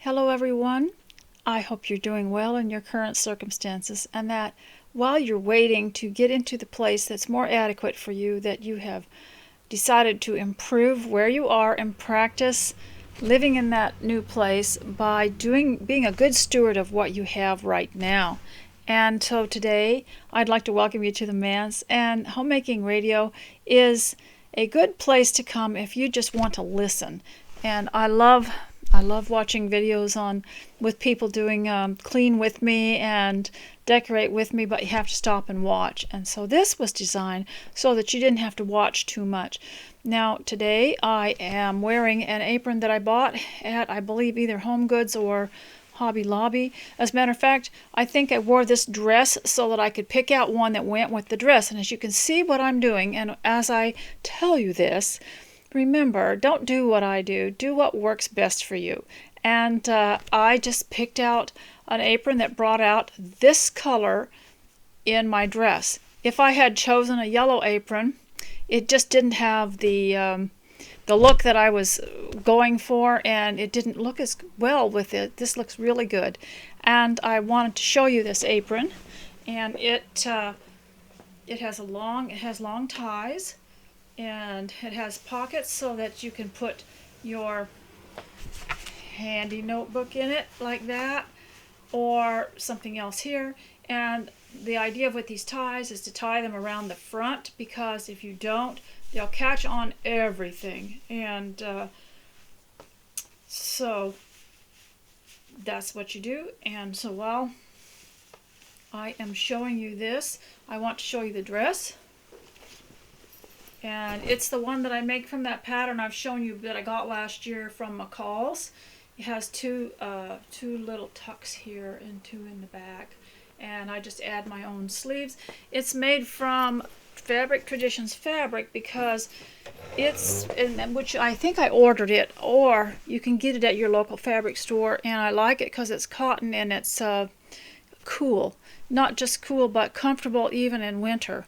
Hello everyone. I hope you're doing well in your current circumstances and that while you're waiting to get into the place that's more adequate for you, that you have decided to improve where you are and practice living in that new place by being a good steward of what you have right now. And so today I'd like to welcome you to the Manse, and Homemaking Radio is a good place to come if you just want to listen. And I love watching videos with people doing clean with me and decorate with me, but you have to stop and watch. And so this was designed so that you didn't have to watch too much. Now today I am wearing an apron that I bought at, I believe, either Home Goods or Hobby Lobby. As a matter of fact, I think I wore this dress so that I could pick out one that went with the dress. And as you can see what I'm doing, and as I tell you this, remember, don't do what I do. Do what works best for you. And I just picked out an apron that brought out this color in my dress. If I had chosen a yellow apron, it just didn't have the look that I was going for, and it didn't look as well with it. This looks really good. And I wanted to show you this apron. And it has long ties. And it has pockets so that you can put your handy notebook in it like that, or something else here. And the idea with these ties is to tie them around the front, because if you don't, they'll catch on everything. And so that's what you do. And so while I am showing you this, I want to show you the dress. And it's the one that I make from that pattern I've shown you that I got last year from McCall's. It has two little tucks here and two in the back. And I just add my own sleeves. It's made from Fabric Traditions fabric, because which I think I ordered it, or you can get it at your local fabric store. And I like it because it's cotton and it's cool. Not just cool, but comfortable even in winter.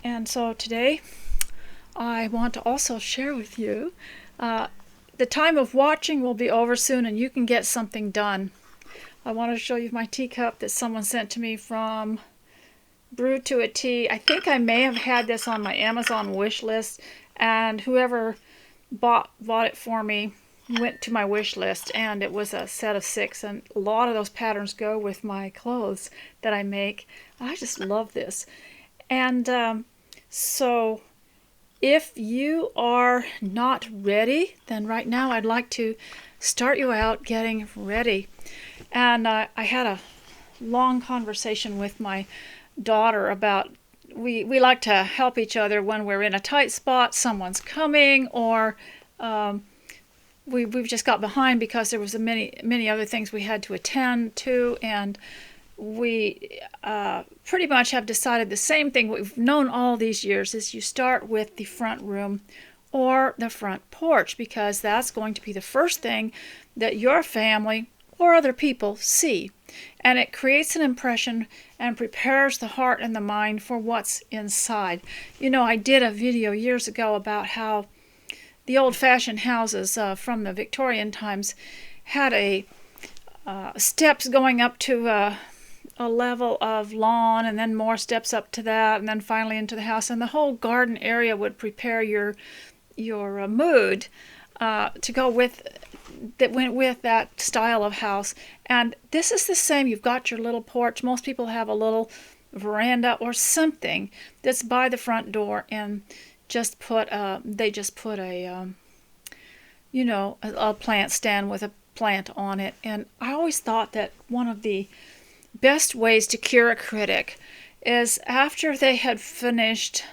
And so today I want to also share with you, the time of watching will be over soon and you can get something done. I want to show you my teacup that someone sent to me from Brew to a Tea. I think I may have had this on my Amazon wish list, and whoever bought it for me went to my wish list, and it was a set of 6, and a lot of those patterns go with my clothes that I make. I just love this. And so if you are not ready, then right now I'd like to start you out getting ready. And I had a long conversation with my daughter about, we like to help each other when we're in a tight spot, someone's coming, or we've just got behind because there was many other things we had to attend to, and we pretty much have decided the same thing we've known all these years, is you start with the front room or the front porch, because that's going to be the first thing that your family or other people see. And it creates an impression and prepares the heart and the mind for what's inside. You know, I did a video years ago about how the old-fashioned houses from the Victorian times had a steps going up to a level of lawn, and then more steps up to that, and then finally into the house, and the whole garden area would prepare your mood to go with, that went with that style of house. And this is the same. You've got your little porch. Most people have a little veranda or something that's by the front door, and they just put a plant stand with a plant on it. And I always thought that one of the best ways to cure a critic is, after they had finished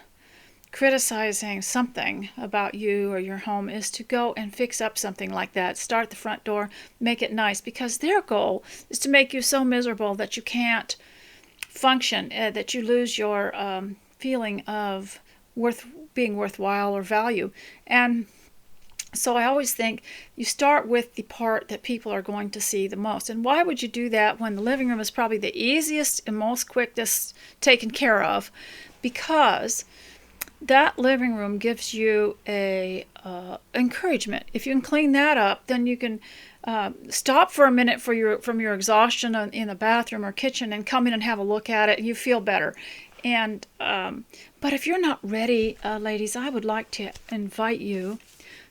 criticizing something about you or your home, is to go and fix up something like that. Start the front door, make it nice, because their goal is to make you so miserable that you can't function, that you lose your feeling of being worthwhile or value. And so I always think you start with the part that people are going to see the most. And why would you do that when the living room is probably the easiest and most quickest taken care of? Because that living room gives you a encouragement. If you can clean that up, then you can stop for a minute from your exhaustion in the bathroom or kitchen and come in and have a look at it, and you feel better. And but if you're not ready, ladies, I would like to invite you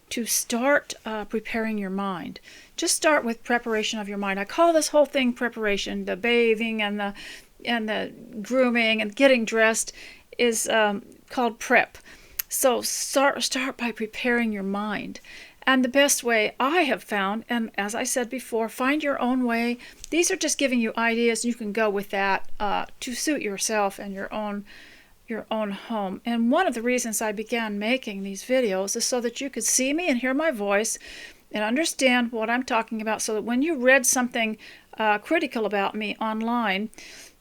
to start preparing your mind. Just start with preparation of your mind. I call this whole thing preparation. The bathing and the grooming and getting dressed is called prep. So start by preparing your mind. And the best way I have found, and as I said before, find your own way. These are just giving you ideas. You can go with that to suit yourself and your own home. And one of the reasons I began making these videos is so that you could see me and hear my voice and understand what I'm talking about, so that when you read something critical about me online,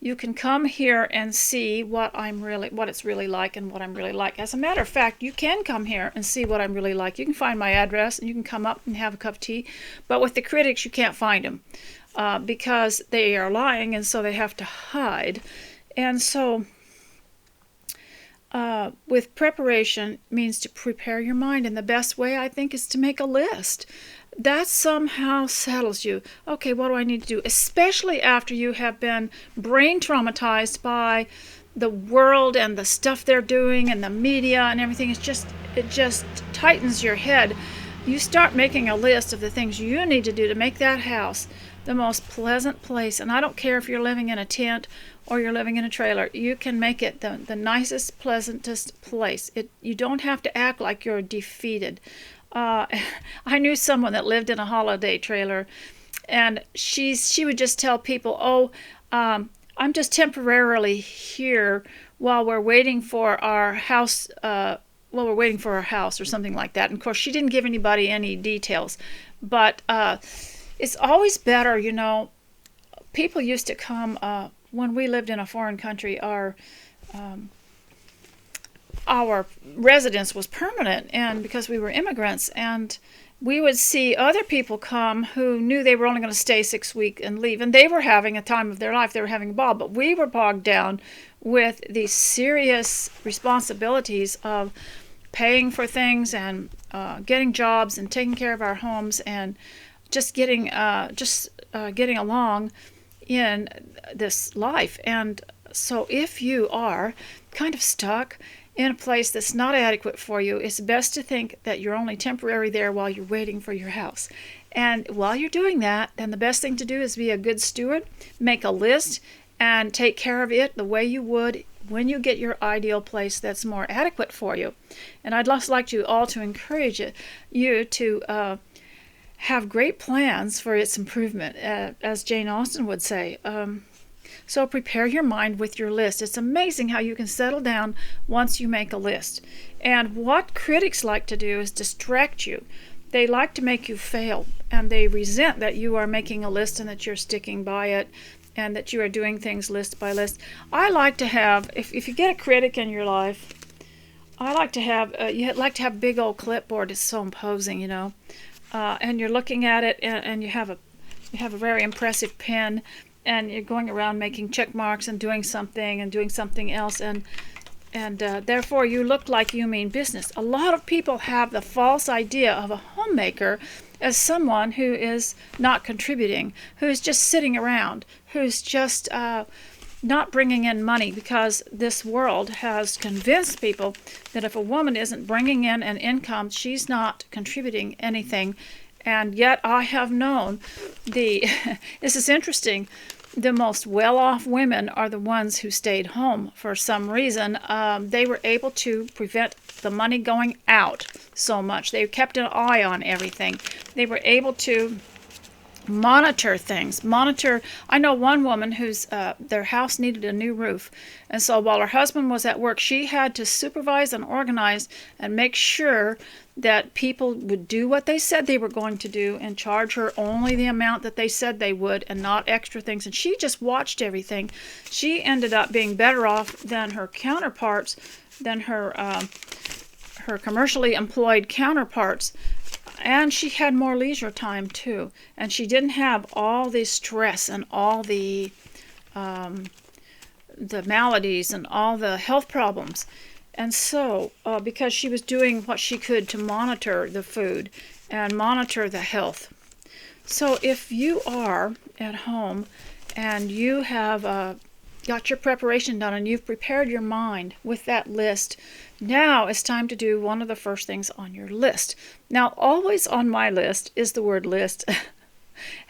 you can come here and see what it's really like and what I'm really like. As a matter of fact, you can come here and see what I'm really like. You can find my address and you can come up and have a cup of tea. But with the critics, you can't find them because they are lying, and so they have to hide. And so with preparation means to prepare your mind, and the best way, I think, is to make a list. That somehow settles you. Okay, what do I need to do? Especially after you have been brain traumatized by the world and the stuff they're doing and the media and everything. It just tightens your head. You start making a list of the things you need to do to make that house the most pleasant place. And I don't care if you're living in a tent or you're living in a trailer. You can make it the nicest, pleasantest place. You don't have to act like you're defeated. I knew someone that lived in a holiday trailer, and she would just tell people, "Oh, I'm just temporarily here while we're waiting for our house. Or something like that." And of course, she didn't give anybody any details, but it's always better, you know. People used to come when we lived in a foreign country. Our residence was permanent, and because we were immigrants, and we would see other people come who knew they were only going to stay 6 weeks and leave, and they were having a time of their life. They were having a ball, but we were bogged down with the serious responsibilities of paying for things and getting jobs and taking care of our homes and just getting along in this life. And so if you are kind of stuck in a place that's not adequate for you, it's best to think that you're only temporary there while you're waiting for your house. And while you're doing that, then the best thing to do is be a good steward, make a list, and take care of it the way you would when you get your ideal place that's more adequate for you. And I'd just like you all to encourage you to have great plans for its improvement, as Jane Austen would say. So prepare your mind with your list. It's amazing how you can settle down once you make a list. And what critics like to do is distract you. They like to make you fail, and they resent that you are making a list and that you're sticking by it and that you are doing things list by list. I like to have, if you get a critic in your life, I like to have, you like to have a big old clipboard. It's so imposing, you know. And you're looking at it, and you have a very impressive pen, and you're going around making check marks and doing something else, and therefore you look like you mean business. A lot of people have the false idea of a homemaker as someone who is not contributing, who's just sitting around, who's just not bringing in money, because this world has convinced people that if a woman isn't bringing in an income, she's not contributing anything. And yet I have known this is interesting, the most well-off women are the ones who stayed home for some reason. They were able to prevent the money going out so much. They kept an eye on everything. They were able to monitor things. I know one woman whose their house needed a new roof, and so while her husband was at work, she had to supervise and organize and make sure that people would do what they said they were going to do and charge her only the amount that they said they would and not extra things. And she just watched everything. She ended up being better off than her counterparts, than her commercially employed counterparts. And she had more leisure time too, and she didn't have all the stress and all the maladies and all the health problems. And so, because she was doing what she could to monitor the food and monitor the health. So if you are at home and you have got your preparation done and you've prepared your mind with that list, now it's time to do one of the first things on your list. Now, always on my list is the word list.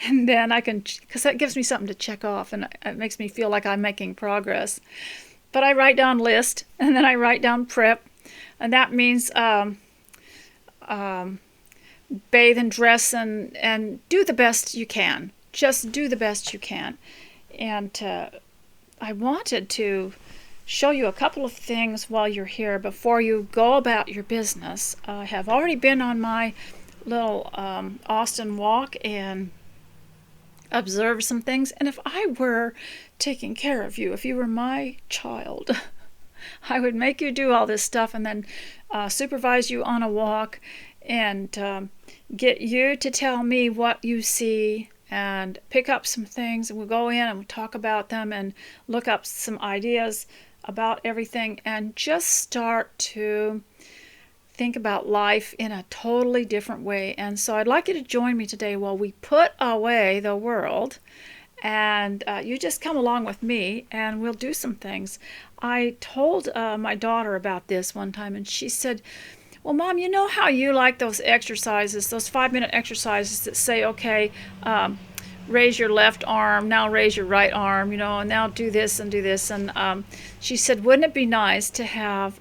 And then I can, because that gives me something to check off and it makes me feel like I'm making progress. But I write down list and then I write down prep. And that means bathe and dress and do the best you can. Just do the best you can. And I wanted to show you a couple of things while you're here before you go about your business. I have already been on my little Austin walk and observed some things. And if I were taking care of you, if you were my child, I would make you do all this stuff and then supervise you on a walk and get you to tell me what you see and pick up some things, and we'll go in and we'll talk about them and look up some ideas about everything and just start to think about life in a totally different way. And so I'd like you to join me today while we put away the world, and you just come along with me and we'll do some things. I told my daughter about this one time and she said, well, Mom, you know how you like those exercises, those 5-minute exercises that say, okay, raise your left arm, now raise your right arm, and now do this and do this. And she said, wouldn't it be nice to have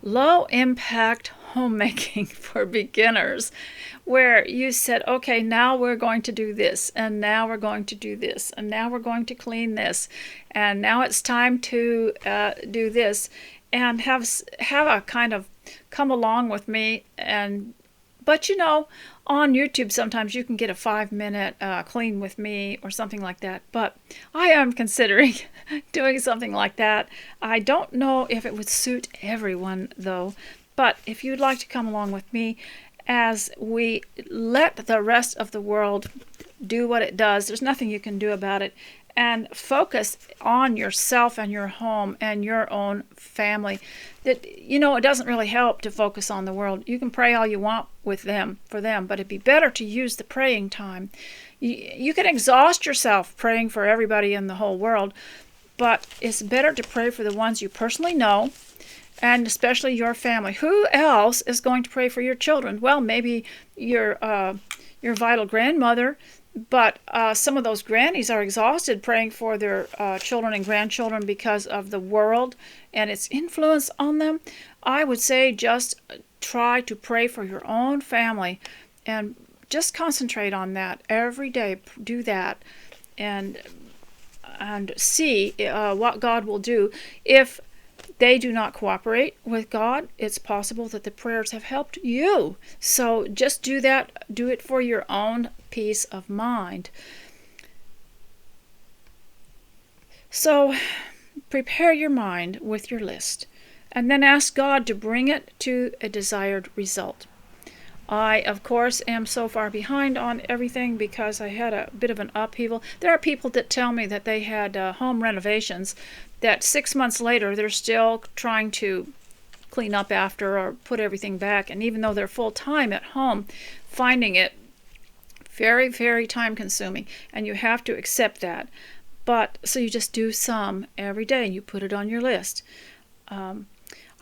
low-impact homemaking for beginners, where you said, okay, now we're going to do this, and now we're going to do this, and now we're going to clean this, and now it's time to do this, and have a kind of come along with me. But on YouTube sometimes you can get a 5-minute clean with me or something like that. But I am considering doing something like that. I don't know if it would suit everyone though. But if you'd like to come along with me as we let the rest of the world do what it does, there's nothing you can do about it, and focus on yourself and your home and your own family. That it doesn't really help to focus on the world. You can pray all you want for them, but it'd be better to use the praying time. You can exhaust yourself praying for everybody in the whole world, but it's better to pray for the ones you personally know, and especially your family. Who else is going to pray for your children? Well, maybe your vital grandmother. But some of those grannies are exhausted praying for their children and grandchildren because of the world and its influence on them. I would say just try to pray for your own family and just concentrate on that every day. Do that and see what God will do. If they do not cooperate with God, it's possible that the prayers have helped you. So just do that. Do it for your own peace of mind. So prepare your mind with your list and then ask God to bring it to a desired result. I, of course, am so far behind on everything because I had a bit of an upheaval. There are people that tell me that they had home renovations that 6 months later they're still trying to clean up after or put everything back. And even though they're full-time at home, finding it very, very time-consuming. And you have to accept that. But so you just do some every day and you put it on your list. I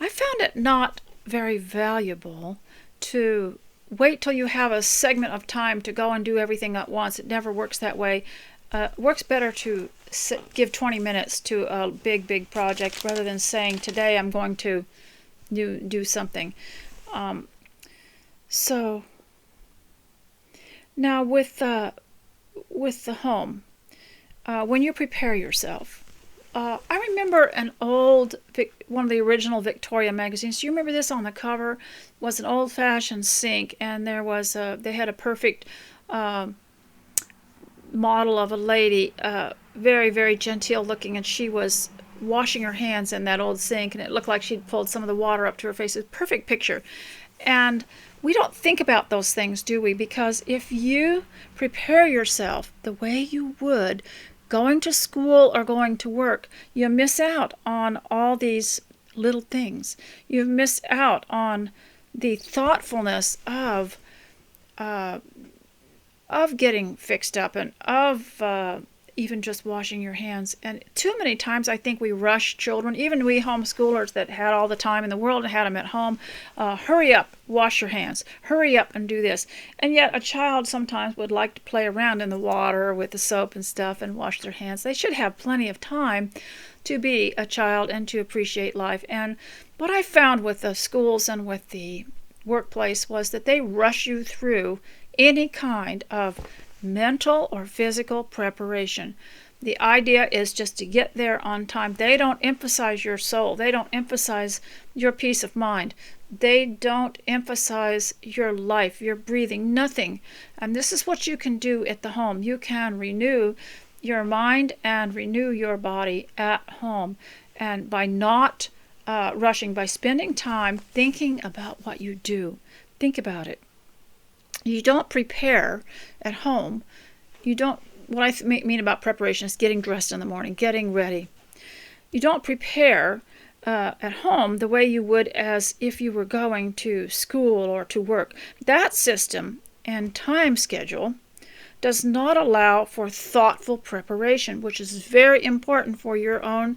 found it not very valuable to wait till you have a segment of time to go and do everything at once. It never works that way. It works better to give 20 minutes to a big project rather than saying, today I'm going to do something. So now with the home, when you prepare yourself, I remember an old, one of the original Victoria magazines. Do you remember this? On the cover was an old-fashioned sink, and there was they had a perfect model of a lady, very, very genteel looking, and she was washing her hands in that old sink, and it looked like she'd pulled some of the water up to her face. It's a perfect picture. And we don't think about those things, do we? Because if you prepare yourself the way you would going to school or going to work, you miss out on all these little things. You miss out on the thoughtfulness of of getting fixed up and of even just washing your hands. And too many times I think we rush children, even we homeschoolers that had all the time in the world and had them at home. Hurry up, wash your hands. Hurry up and do this. And yet a child sometimes would like to play around in the water with the soap and stuff and wash their hands. They should have plenty of time to be a child and to appreciate life. And what I found with the schools and with the workplace was that they rush you through any kind of mental or physical preparation. The idea is just to get there on time. They don't emphasize your soul. They don't emphasize your peace of mind. They don't emphasize your life, your breathing, nothing. And this is what you can do at the home. You can renew your mind and renew your body at home. And by not rushing, by spending time thinking about what you do. Think about it. You don't prepare at home. You don't, what I mean about preparation is getting dressed in the morning, getting ready. You don't prepare at home the way you would as if you were going to school or to work. That system and time schedule does not allow for thoughtful preparation, which is very important for your own,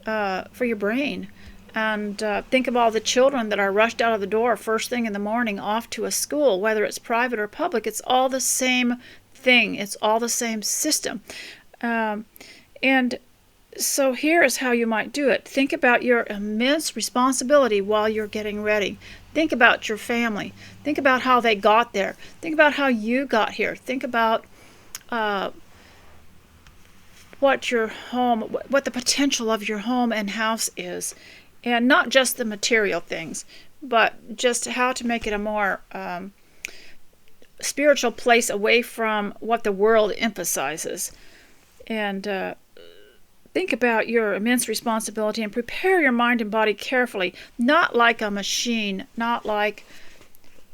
for your brain. And think of all the children that are rushed out of the door first thing in the morning off to a school, whether it's private or public. It's all the same thing. It's all the same system. And so here's how you might do it. Think about your immense responsibility while you're getting ready. Think about your family. Think about how they got there. Think about how you got here. Think about what your home, what the potential of your home and house is. And not just the material things, but just how to make it a more spiritual place away from what the world emphasizes. And think about your immense responsibility and prepare your mind and body carefully, not like a machine, not like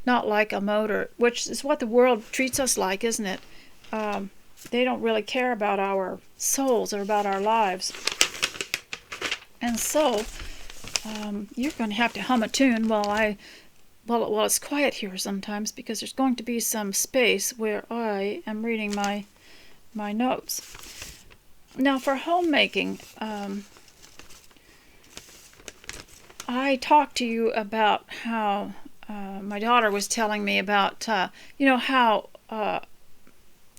a motor, which is what the world treats us like, isn't it? They don't really care about our souls or about our lives. And so you're going to have to hum a tune while it's quiet here sometimes, because there's going to be some space where I am reading my notes. Now for homemaking, I talked to you about how my daughter was telling me about how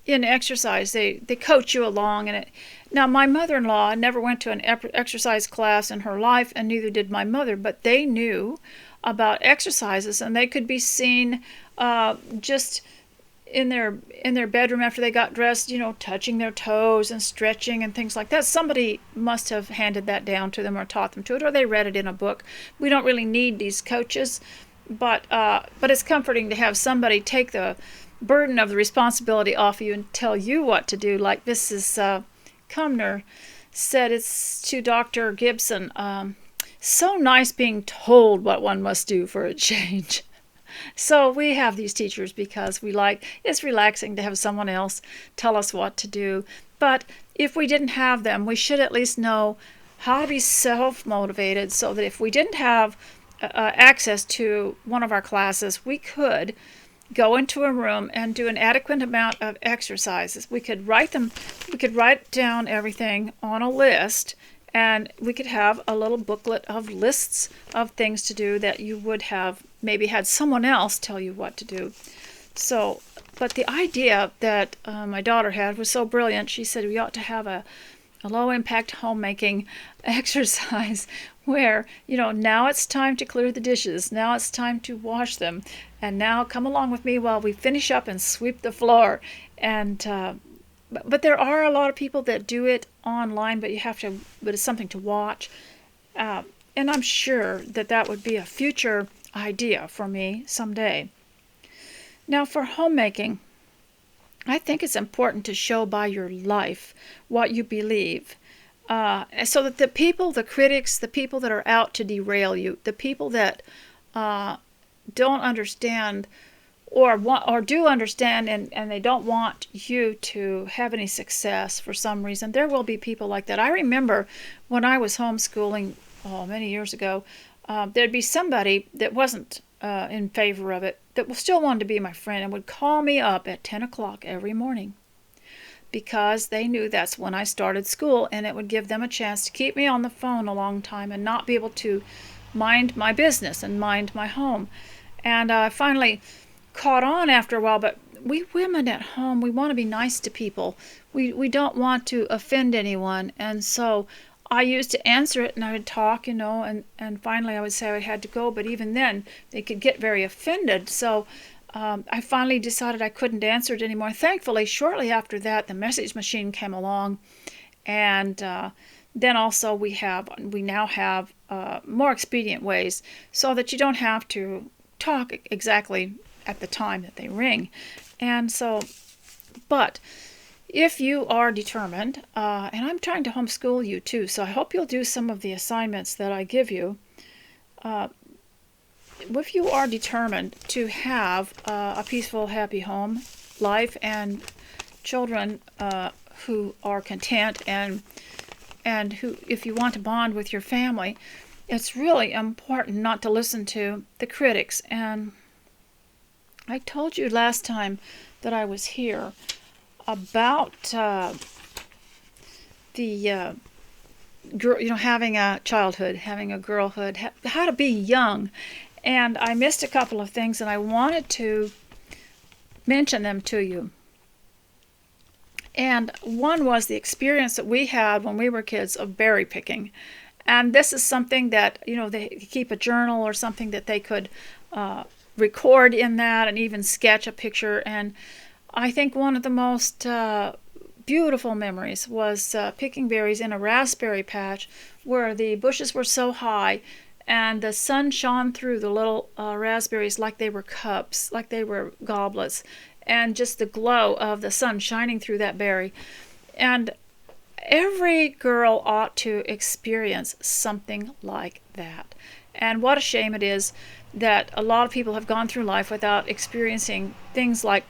in exercise they coach you along, and now my mother-in-law never went to an exercise class in her life, and neither did my mother, but they knew about exercises, and they could be seen just in their bedroom after they got dressed, touching their toes and stretching and things like that. Somebody must have handed that down to them or taught them to it, or they read it in a book. We don't really need these coaches, but it's comforting to have somebody take the burden of the responsibility off of you and tell you what to do. Like Mrs. Cumner said, it's to Dr. Gibson, so nice being told what one must do for a change. So we have these teachers because it's relaxing to have someone else tell us what to do. But if we didn't have them, we should at least know how to be self-motivated, so that if we didn't have access to one of our classes, we could go into a room and do an adequate amount of exercises. We could write down everything on a list, and we could have a little booklet of lists of things to do that you would have maybe had someone else tell you what to do. So, but the idea that my daughter had was so brilliant. She said we ought to have a low-impact homemaking exercise where, now it's time to clear the dishes, now it's time to wash them, and now come along with me while we finish up and sweep the floor. And but there are a lot of people that do it online, but it's something to watch. And I'm sure that would be a future idea for me someday. Now for homemaking, I think it's important to show by your life what you believe, so that the people, the critics, the people that are out to derail you, the people that don't understand or do understand and they don't want you to have any success for some reason, there will be people like that. I remember when I was homeschooling many years ago, there'd be somebody that wasn't in favor of it, that still wanted to be my friend and would call me up at 10 o'clock every morning, because they knew that's when I started school, and it would give them a chance to keep me on the phone a long time and not be able to mind my business and mind my home. And I finally caught on after a while, but we women at home, we want to be nice to people. We don't want to offend anyone. And so I used to answer it, and I would talk, and finally I would say I had to go, but even then they could get very offended. So I finally decided I couldn't answer it anymore. Thankfully, shortly after that, the message machine came along, and then also we now have more expedient ways so that you don't have to talk exactly at the time that they ring. And so, but if you are determined, and I'm trying to homeschool you too, so I hope you'll do some of the assignments that I give you. If you are determined to have a peaceful, happy home life and children who are content, and who, if you want to bond with your family, it's really important not to listen to the critics. And I told you last time that I was here about the girl, having a childhood, having a girlhood, how to be young. And I missed a couple of things, and I wanted to mention them to you. And one was the experience that we had when we were kids of berry picking. And this is something that, they keep a journal or something that they could record in that, and even sketch a picture. And I think one of the most beautiful memories was picking berries in a raspberry patch where the bushes were so high and the sun shone through the little raspberries like they were cups, like they were goblets, and just the glow of the sun shining through that berry. And every girl ought to experience something like that. And what a shame it is that a lot of people have gone through life without experiencing things like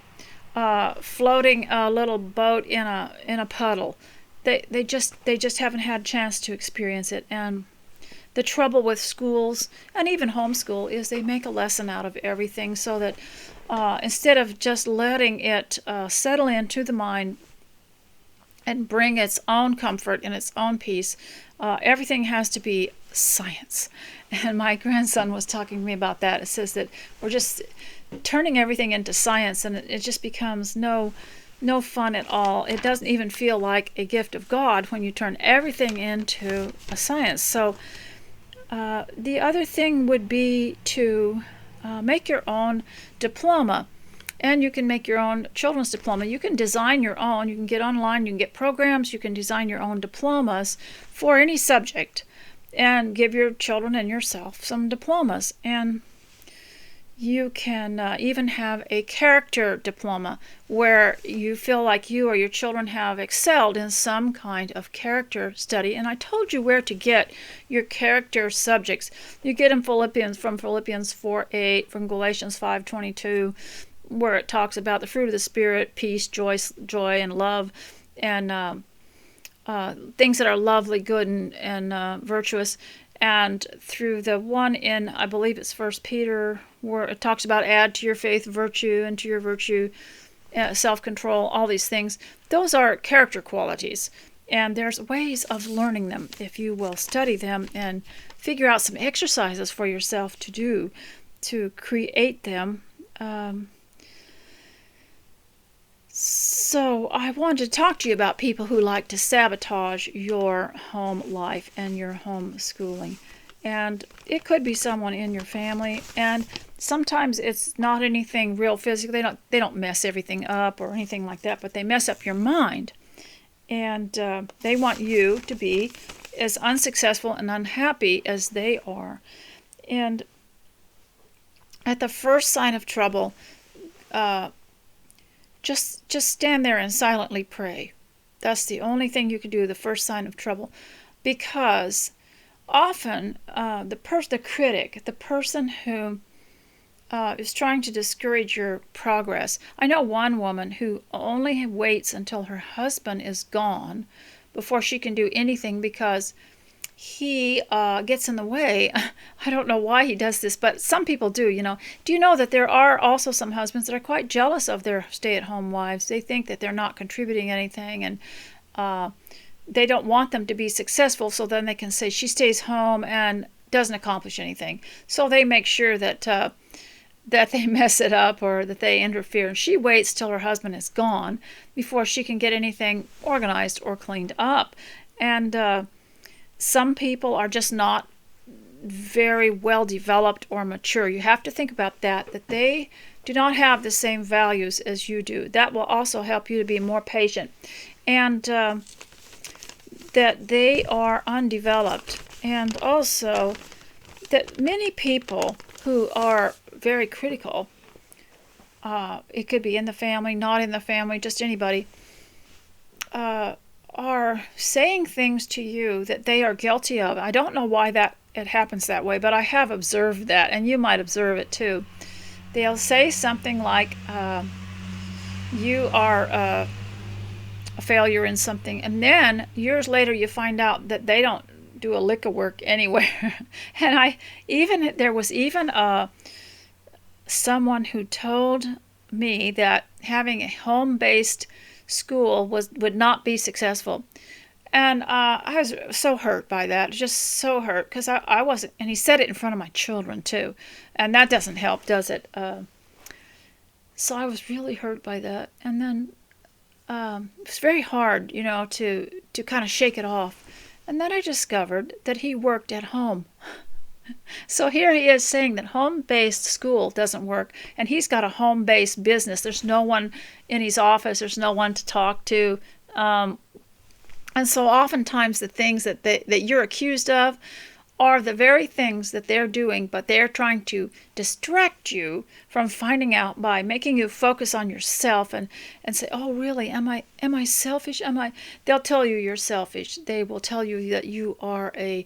floating a little boat in a puddle. They just haven't had a chance to experience it. And the trouble with schools and even homeschool is they make a lesson out of everything, so that instead of just letting it settle into the mind and bring its own comfort and its own peace, everything has to be science. And my grandson was talking to me about that. It says that we're just turning everything into science, and it just becomes no fun at all. It doesn't even feel like a gift of God when you turn everything into a science. So the other thing would be to make your own diploma. And you can make your own children's diploma. You can design your own. You can get online. You can get programs. You can design your own diplomas for any subject and give your children and yourself some diplomas. And you can even have a character diploma where you feel like you or your children have excelled in some kind of character study. And I told you where to get your character subjects. You get them from Philippians 4:8, from Galatians 5:22, where it talks about the fruit of the Spirit, peace, joy, and love, and things that are lovely, good, and virtuous. And through the one in, I believe it's 1 Peter, where it talks about add to your faith virtue, and to your virtue self-control, all these things. Those are character qualities. And there's ways of learning them if you will study them and figure out some exercises for yourself to do to create them. So I wanted to talk to you about people who like to sabotage your home life and your home schooling. And it could be someone in your family, and sometimes it's not anything real physical. They don't mess everything up or anything like that, but they mess up your mind. And they want you to be as unsuccessful and unhappy as they are. And at the first sign of trouble, just stand there and silently pray. That's the only thing you can do the first sign of trouble, because often the critic, the person who is trying to discourage your progress. I know one woman who only waits until her husband is gone before she can do anything, because he gets in the way. I don't know why he does this, but some people do, Do you know that there are also some husbands that are quite jealous of their stay-at-home wives? They think that they're not contributing anything, and they don't want them to be successful, so then they can say she stays home and doesn't accomplish anything. So they make sure that they mess it up or that they interfere. And she waits till her husband is gone before she can get anything organized or cleaned up. And some people are just not very well developed or mature. You have to think about that they do not have the same values as you do. That will also help you to be more patient. And that they are undeveloped. And also that many people who are very critical, it could be in the family, not in the family, just anybody, are saying things to you that they are guilty of. I don't know why it happens that way, but I have observed that, and you might observe it too. They'll say something like, you are a failure in something, and then years later you find out that they don't do a lick of work anywhere. And there was even someone who told me that having a home-based school would not be successful. And I was so hurt by that, just so hurt, because I wasn't, and he said it in front of my children too, and that doesn't help, does it? So I was really hurt by that, and then it was very hard, to kind of shake it off. And then I discovered that he worked at home. So here he is saying that home-based school doesn't work, and he's got a home-based business. There's no one in his office. There's no one to talk to. And so oftentimes the things that you're accused of are the very things that they're doing, but they're trying to distract you from finding out by making you focus on yourself and say, oh, really, am I selfish? They'll tell you you're selfish. They will tell you that you are a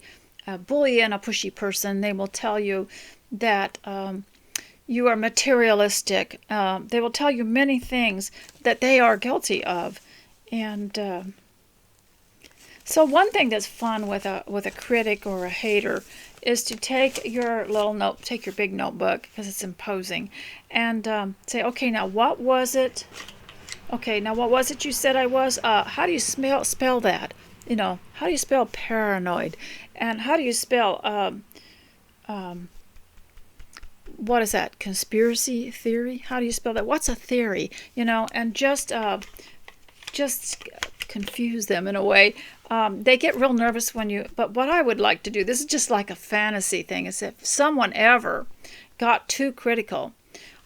bully and a pushy person. They will tell you that you are materialistic. They will tell you many things that they are guilty of. And so one thing that's fun with a critic or a hater is to take your big notebook, because it's imposing, and say, okay, now what was it? Okay, now what was it you said I was? How do you spell that? How do you spell paranoid? And how do you spell what is that? Conspiracy theory? How do you spell that? What's a theory? And just confuse them in a way. They get real nervous but what I would like to do, this is just like a fantasy thing, is if someone ever got too critical,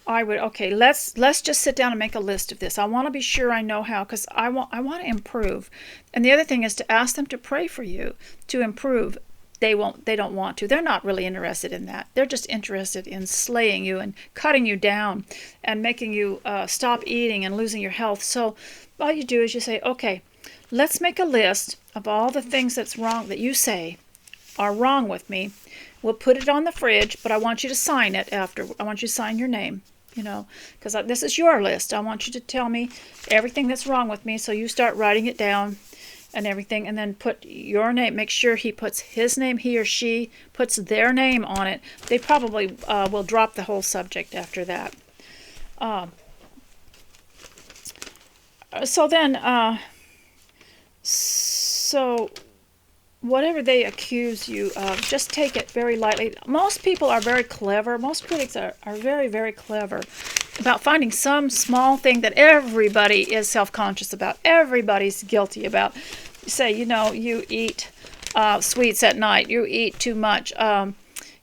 I would, let's just sit down and make a list of this. I want to be sure I know how, because I want to improve. And the other thing is to ask them to pray for you to improve. They don't want to. They're not really interested in that. They're just interested in slaying you and cutting you down and making you stop eating and losing your health. So all you do is you say, okay, let's make a list of all the things that's wrong, that you say are wrong with me. We'll put it on the fridge, but I want you to sign it after. I want you to sign your name, because this is your list. I want you to tell me everything that's wrong with me. So you start writing it down and everything, and then put your name. Make sure he puts his name, he or she puts their name on it. They probably will drop the whole subject after that. So whatever they accuse you of, just take it very lightly. Most people are very clever. Most critics are very, very clever about finding some small thing that everybody is self-conscious about. Everybody's guilty about. You say, you eat sweets at night. You eat too much.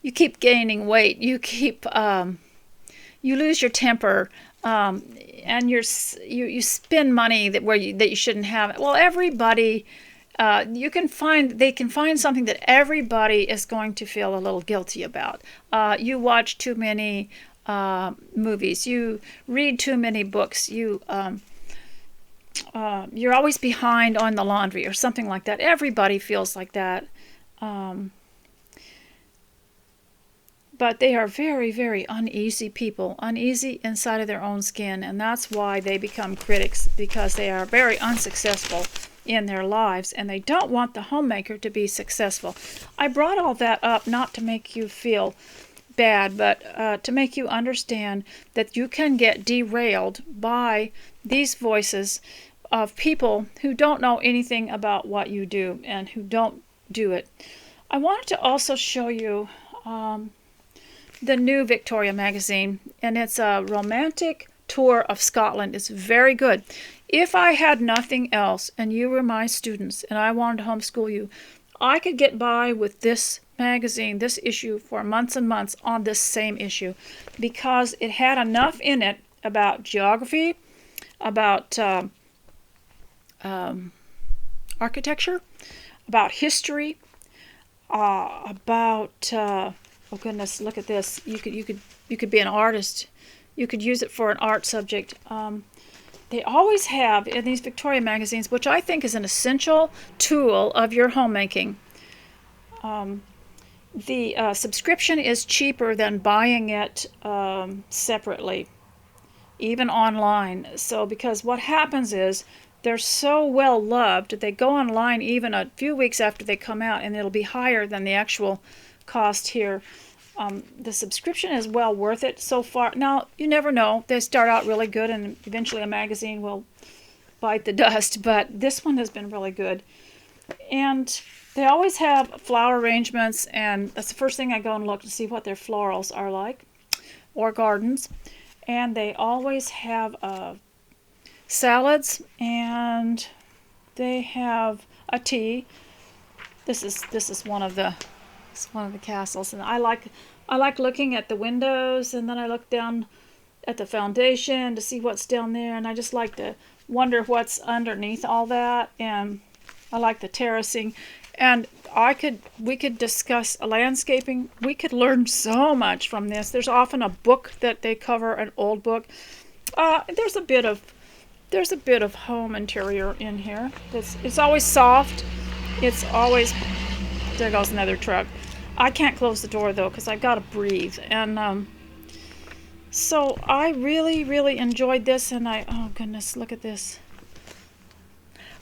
You keep gaining weight. You lose your temper. And you spend money that you shouldn't have. Well, everybody, they can find something that everybody is going to feel a little guilty about. You watch too many movies. You read too many books. You're always behind on the laundry or something like that. Everybody feels like that. But they are very, very uneasy people, uneasy inside of their own skin, and that's why they become critics, because they are very unsuccessful in their lives, and they don't want the homemaker to be successful. I brought all that up not to make you feel bad, but to make you understand that you can get derailed by these voices of people who don't know anything about what you do and who don't do it. I wanted to also show you the new Victoria magazine, and it's a romantic tour of Scotland. It's very good. If I had nothing else and you were my students and I wanted to homeschool you, I could get by with this magazine, this issue, for months and months on this same issue, because it had enough in it about geography, about architecture, about history, about oh goodness, look at this. You could be an artist. You could use it for an art subject. They always have in these Victoria magazines, which I think is an essential tool of your homemaking. The subscription is cheaper than buying it separately, even online. So because what happens is they're so well loved, they go online even a few weeks after they come out, and it'll be higher than the actual cost here. The subscription is well worth it so far. Now, you never know. They start out really good, and eventually a magazine will bite the dust, but this one has been really good. And they always have flower arrangements, and that's the first thing I go and look to see what their florals are like, or gardens. And they always have salads, and they have a tea. This is one of the castles, and I like looking at the windows, and then I look down at the foundation to see what's down there, and I just like to wonder what's underneath all that. And I like the terracing, and we could discuss landscaping. We could learn so much from this. There's often a book that they cover, an old book. There's a bit of home interior in here. It's always soft. It's always, there goes another truck. I can't close the door though because I've got to breathe. And so I really, really enjoyed this, and oh goodness, look at this.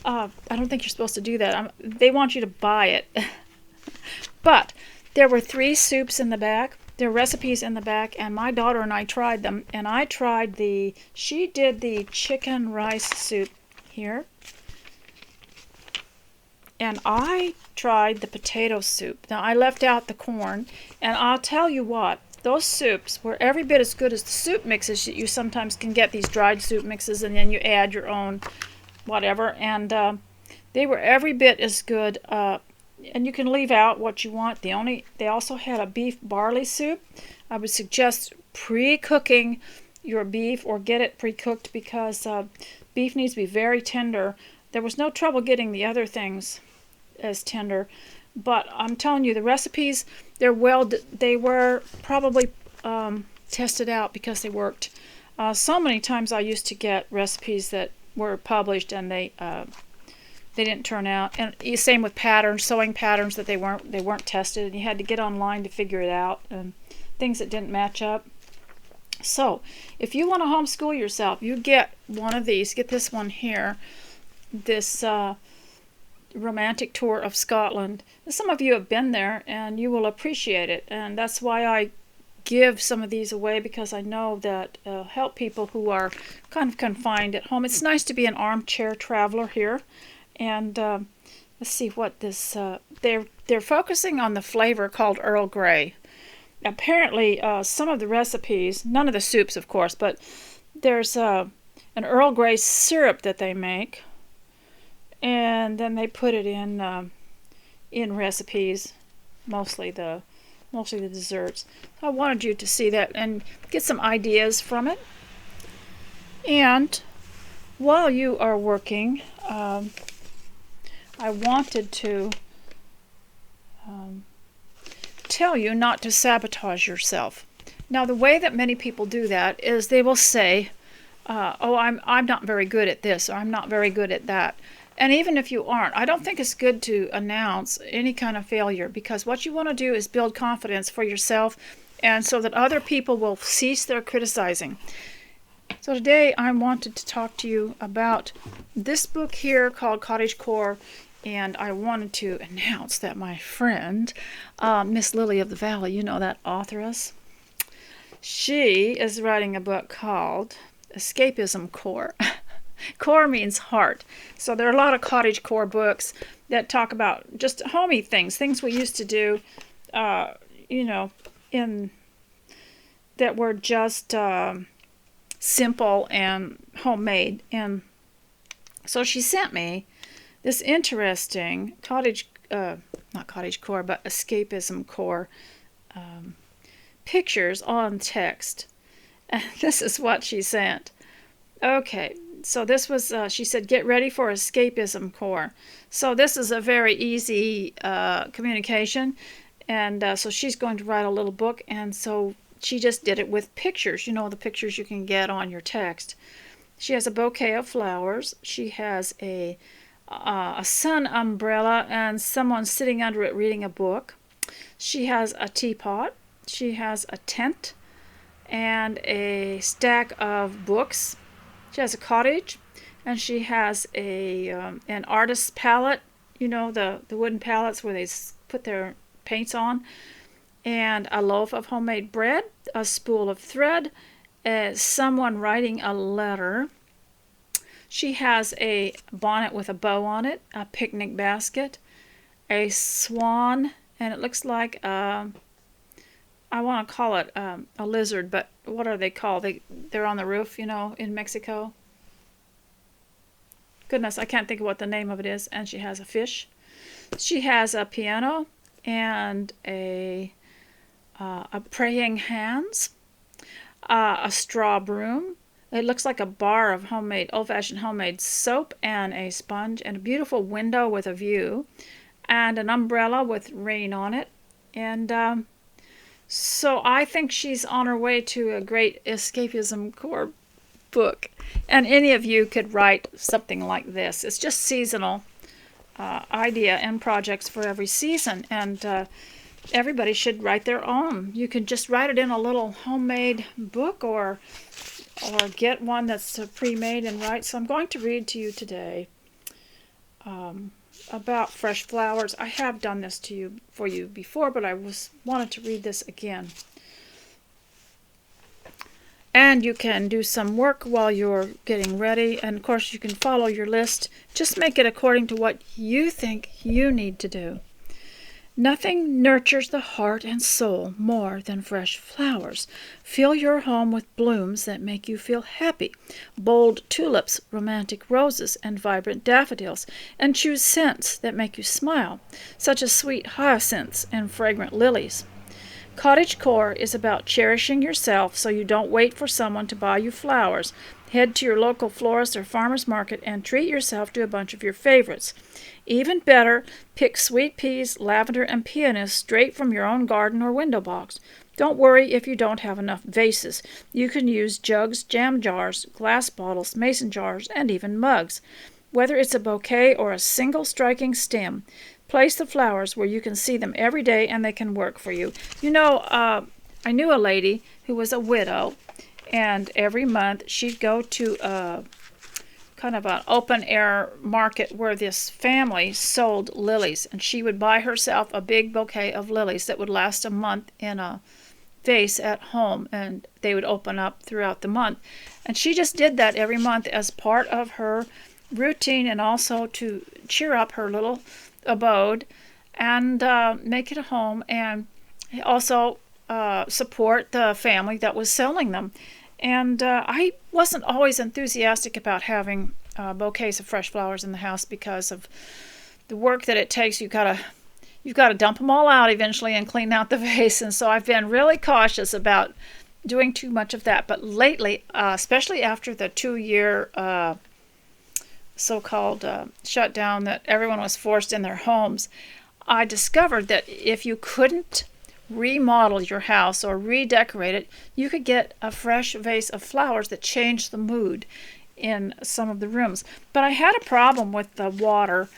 I don't think you're supposed to do that. They want you to buy it. But there were 3 soups in the back. There are recipes in the back, and my daughter and I tried them. And I tried she did the chicken rice soup here. And I tried the potato soup. Now, I left out the corn, and I'll tell you what, those soups were every bit as good as the soup mixes. You sometimes can get these dried soup mixes, and then you add your own whatever, and they were every bit as good. And you can leave out what you want. They also had a beef barley soup. I would suggest pre-cooking your beef, or get it pre-cooked, because beef needs to be very tender. There was no trouble getting the other things as tender, but I'm telling you, the recipes, they were probably tested out because they worked. So many times I used to get recipes that were published and they didn't turn out. And same with patterns, sewing patterns that they weren't tested, and you had to get online to figure it out, and things that didn't match up. So if you want to homeschool yourself, you get one of these. Get this one here, this romantic tour of Scotland. Some of you have been there, and you will appreciate it, and that's why I give some of these away, because I know that help people who are kind of confined at home. It's nice to be an armchair traveler here. And let's see what this they're focusing on the flavor called Earl Grey. Apparently some of the recipes, none of the soups of course, but there's an Earl Grey syrup that they make, and then they put it in recipes, mostly the desserts. I wanted you to see that and get some ideas from it. And while you are working, I wanted to tell you not to sabotage yourself. Now, the way that many people do that is they will say, oh, I'm not very good at this, or I'm not very good at that. And even if you aren't, I don't think it's good to announce any kind of failure, because what you want to do is build confidence for yourself, and so that other people will cease their criticizing. So today I wanted to talk to you about this book here called Cottagecore, and I wanted to announce that my friend, Miss Lily of the Valley, you know that authoress, she is writing a book called Escapism Core. Core means heart. So there are a lot of cottagecore books that talk about just homey things we used to do, in that were just simple and homemade. And so she sent me this interesting not cottagecore, but escapism core pictures on text. And this is what she sent. Okay, so this was, she said, get ready for escapism core. So this is a very easy communication. And so she's going to write a little book. And so she just did it with pictures, the pictures you can get on your text. She has a bouquet of flowers. She has a sun umbrella and someone sitting under it reading a book. She has a teapot. She has a tent and a stack of books. She has a cottage, and she has an artist's palette, the wooden palettes where they put their paints on, and a loaf of homemade bread, a spool of thread, someone writing a letter. She has a bonnet with a bow on it, a picnic basket, a swan, and it looks like I want to call it a lizard, but what are they called? They're on the roof, in Mexico. Goodness, I can't think of what the name of it is. And she has a fish. She has a piano and a praying hands, a straw broom. It looks like a bar of old-fashioned homemade soap and a sponge and a beautiful window with a view and an umbrella with rain on it. And so I think she's on her way to a great escapism core book. And any of you could write something like this. It's just seasonal idea and projects for every season. And everybody should write their own. You can just write it in a little homemade book or get one that's pre-made and write. So I'm going to read to you today about fresh flowers. I have done this for you before, but I wanted to read this again. And you can do some work while you're getting ready, and of course you can follow your list. Just make it according to what you think you need to do. Nothing nurtures the heart and soul more than fresh flowers. Fill your home with blooms that make you feel happy, bold tulips, romantic roses, and vibrant daffodils, and choose scents that make you smile, such as sweet hyacinths and fragrant lilies. Cottagecore is about cherishing yourself so you don't wait for someone to buy you flowers. Head to your local florist or farmer's market and treat yourself to a bunch of your favorites. Even better, pick sweet peas, lavender, and peonies straight from your own garden or window box. Don't worry if you don't have enough vases. You can use jugs, jam jars, glass bottles, mason jars, and even mugs. Whether it's a bouquet or a single striking stem, place the flowers where you can see them every day and they can work for you. I knew a lady who was a widow, and every month she'd go to kind of an open-air market where this family sold lilies, and she would buy herself a big bouquet of lilies that would last a month in a vase at home, and they would open up throughout the month. And she just did that every month as part of her routine, and also to cheer up her little abode and make it a home, and also support the family that was selling them. And I wasn't always enthusiastic about having bouquets of fresh flowers in the house because of the work that it takes. You've got to dump them all out eventually and clean out the vase. And so I've been really cautious about doing too much of that. But lately, especially after the 2-year so-called shutdown that everyone was forced in their homes, I discovered that if you couldn't remodel your house or redecorate it, you could get a fresh vase of flowers that changed the mood in some of the rooms. But I had a problem with the water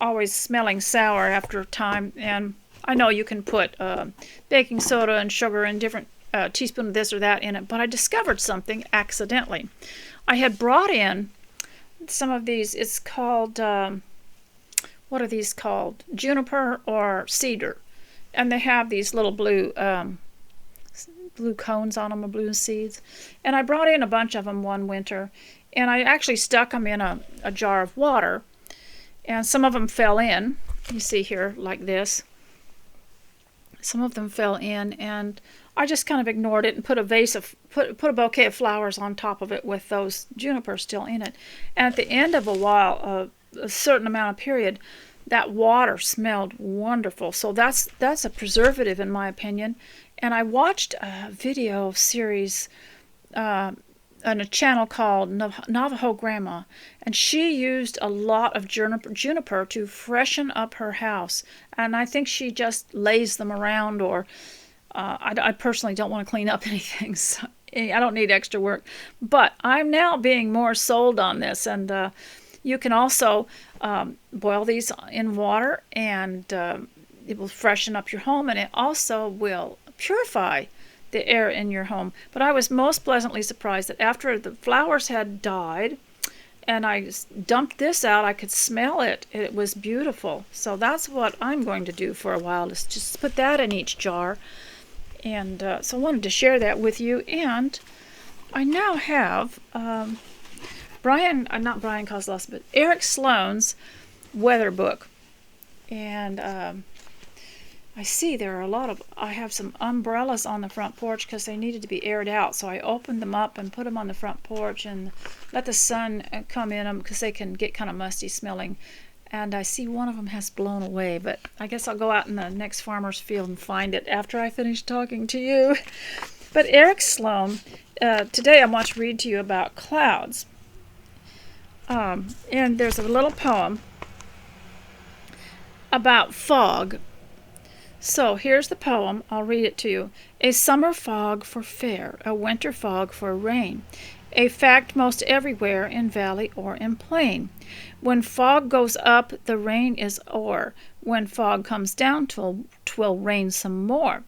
always smelling sour after a time, and I know you can put baking soda and sugar and different a teaspoon of this or that in it, but I discovered something accidentally. I had brought in some of these. It's called, what are these called? Juniper or cedar. And they have these little blue cones on them, or blue seeds. And I brought in a bunch of them one winter, and I actually stuck them in a jar of water. And some of them fell in. You see here, like this. Some of them fell in, and I just kind of ignored it and put a bouquet of flowers on top of it with those junipers still in it. And at the end of a while, a certain amount of period, that water smelled wonderful. So that's a preservative in my opinion. And I watched a video series on a channel called Navajo Grandma, and she used a lot of juniper to freshen up her house. And I think she just lays them around, or I personally don't want to clean up anything, so I don't need extra work. But I'm now being more sold on this, and you can also boil these in water, and it will freshen up your home, and it also will purify the air in your home. But I was most pleasantly surprised that after the flowers had died and I dumped this out, I could smell it. It was beautiful. So that's what I'm going to do for a while, is just put that in each jar. And so I wanted to share that with you. And I now have not Brian Kozlowski, but Eric Sloane's weather book. And I see there are I have some umbrellas on the front porch because they needed to be aired out. So I opened them up and put them on the front porch and let the sun come in them because they can get kind of musty smelling. And I see one of them has blown away, but I guess I'll go out in the next farmer's field and find it after I finish talking to you. But Eric Sloane, today I want to read to you about clouds. And there's a little poem about fog. So here's the poem. I'll read it to you. A summer fog for fair, a winter fog for rain, a fact most everywhere in valley or in plain. When fog goes up, the rain is o'er. When fog comes down, 'twill rain some more.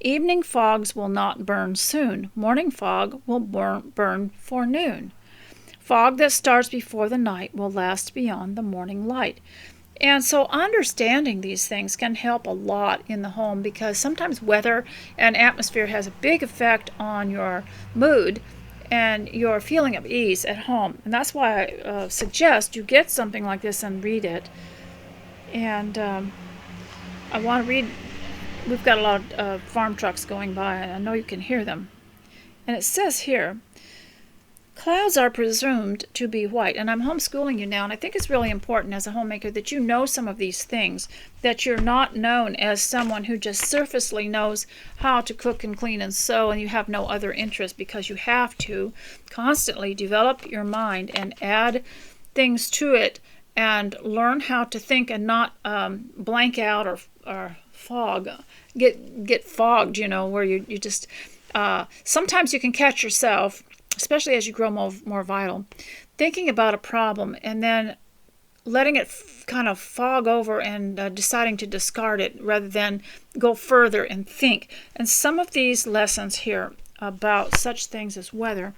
Evening fogs will not burn soon. Morning fog will burn forenoon. Fog that starts before the night will last beyond the morning light. And so understanding these things can help a lot in the home, because sometimes weather and atmosphere has a big effect on your mood and your feeling of ease at home. And that's why I suggest you get something like this and read it. And I want to read, we've got a lot of farm trucks going by, and I know you can hear them. And it says here, clouds are presumed to be white. And I'm homeschooling you now, and I think it's really important as a homemaker that you know some of these things, that you're not known as someone who just surfacely knows how to cook and clean and sew, and you have no other interest, because you have to constantly develop your mind and add things to it and learn how to think and not blank out or get fogged, where you just sometimes you can catch yourself, especially as you grow more vital, thinking about a problem and then letting it kind of fog over and deciding to discard it rather than go further and think. And some of these lessons here about such things as weather,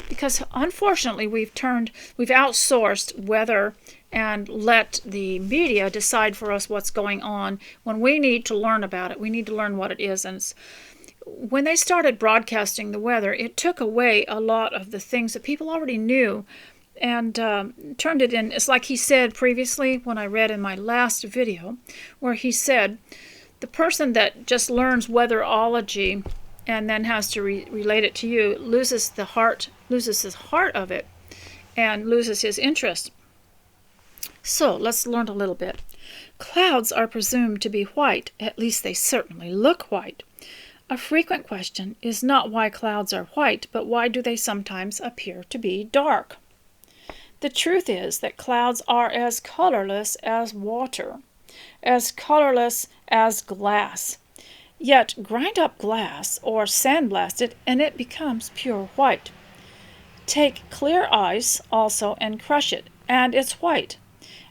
because unfortunately we've outsourced weather and let the media decide for us what's going on when we need to learn about it. We need to learn what it is. And when they started broadcasting the weather, it took away a lot of the things that people already knew and turned it in. It's like he said previously when I read in my last video, where he said the person that just learns weatherology and then has to relate it to you loses his heart of it and loses his interest. So let's learn a little bit. Clouds are presumed to be white, at least they certainly look white. A frequent question is not why clouds are white, but why do they sometimes appear to be dark? The truth is that clouds are as colorless as water, as colorless as glass. Yet grind up glass or sandblast it, and it becomes pure white. Take clear ice also and crush it, and it's white.